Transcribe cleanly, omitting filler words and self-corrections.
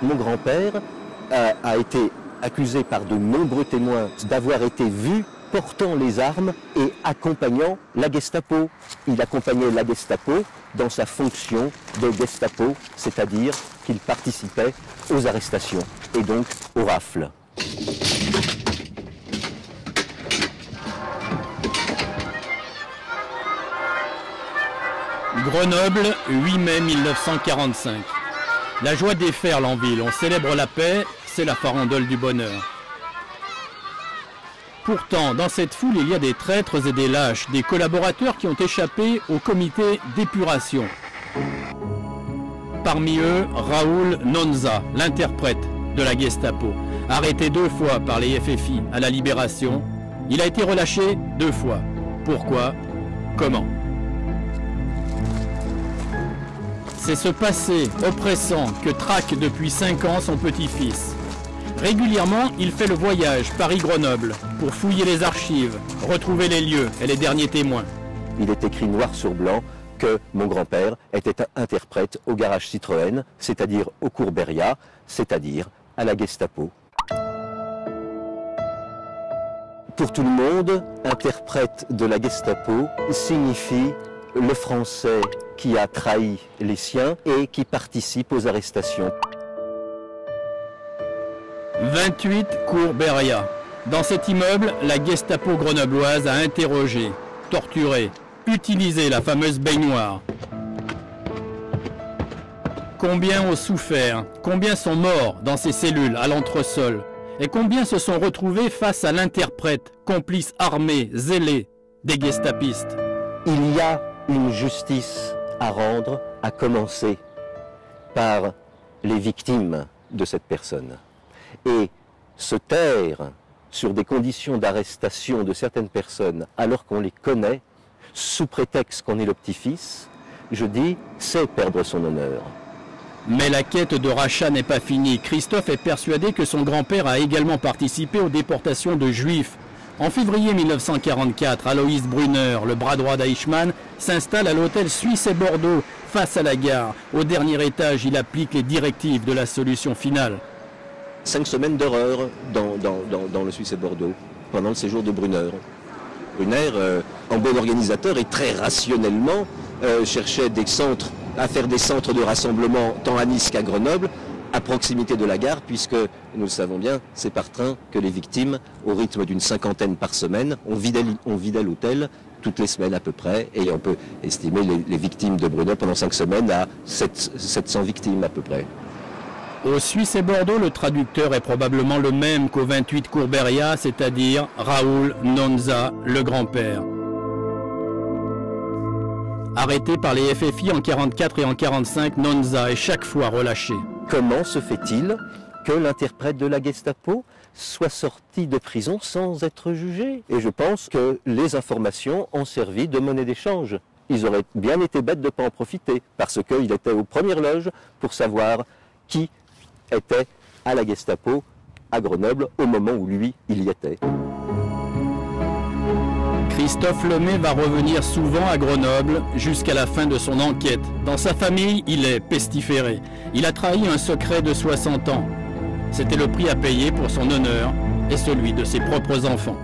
mon grand-père a été accusé par de nombreux témoins d'avoir été vu portant les armes et accompagnant la Gestapo. Il accompagnait la Gestapo dans sa fonction de Gestapo, c'est-à-dire qu'il participait aux arrestations et donc aux rafles. Grenoble, 8 mai 1945. La joie déferle en ville, on célèbre la paix, c'est la farandole du bonheur. Pourtant, dans cette foule, il y a des traîtres et des lâches, des collaborateurs qui ont échappé au comité d'épuration. Parmi eux, Raoul Nonza, l'interprète de la Gestapo. Arrêté 2 fois par les FFI à la Libération, il a été relâché 2 fois. Pourquoi? Comment? C'est ce passé oppressant que traque depuis 5 ans son petit-fils. Régulièrement, il fait le voyage Paris-Grenoble pour fouiller les archives, retrouver les lieux et les derniers témoins. Il est écrit noir sur blanc que mon grand-père était un interprète au garage Citroën, c'est-à-dire au cours Beria, c'est-à-dire à la Gestapo. Pour tout le monde, interprète de la Gestapo signifie le Français qui a trahi les siens et qui participe aux arrestations. 28 cours Beria. Dans cet immeuble, la Gestapo grenobloise a interrogé, torturé, utilisé la fameuse baignoire. Combien ont souffert, combien sont morts dans ces cellules à l'entresol et combien se sont retrouvés face à l'interprète, complice armé, zélé des gestapistes. Il y a une justice à rendre, à commencer par les victimes de cette personne. Et se taire sur des conditions d'arrestation de certaines personnes alors qu'on les connaît, sous prétexte qu'on est le petit-fils, je dis, c'est perdre son honneur. Mais la quête de rachat n'est pas finie. Christophe est persuadé que son grand-père a également participé aux déportations de Juifs. En février 1944, Aloïs Brunner, le bras droit d'Eichmann, s'installe à l'hôtel Suisse et Bordeaux, face à la gare. Au dernier étage, il applique les directives de la solution finale. 5 semaines d'horreur dans le Suisse et Bordeaux, pendant le séjour de Brunner. Brunner, en bon organisateur et très rationnellement, cherchait à faire des centres de rassemblement tant à Nice qu'à Grenoble, à proximité de la gare, puisque, nous le savons bien, c'est par train que les victimes, au rythme d'une 50aine par semaine, on vidait l'hôtel toutes les semaines à peu près, et on peut estimer les victimes de Brunner pendant 5 semaines à 700 victimes à peu près. Au Suisse et Bordeaux, le traducteur est probablement le même qu'au 28 cours Beria, c'est-à-dire Raoul Nonza, le grand-père. Arrêté par les FFI en 44 et en 45, Nonza est chaque fois relâché. Comment se fait-il que l'interprète de la Gestapo soit sorti de prison sans être jugé? Et je pense que les informations ont servi de monnaie d'échange. Ils auraient bien été bêtes de ne pas en profiter, parce qu'il était aux premières loges pour savoir qui était à la Gestapo à Grenoble au moment où lui, il y était. Christophe Lemay va revenir souvent à Grenoble jusqu'à la fin de son enquête. Dans sa famille, il est pestiféré. Il a trahi un secret de 60 ans. C'était le prix à payer pour son honneur et celui de ses propres enfants.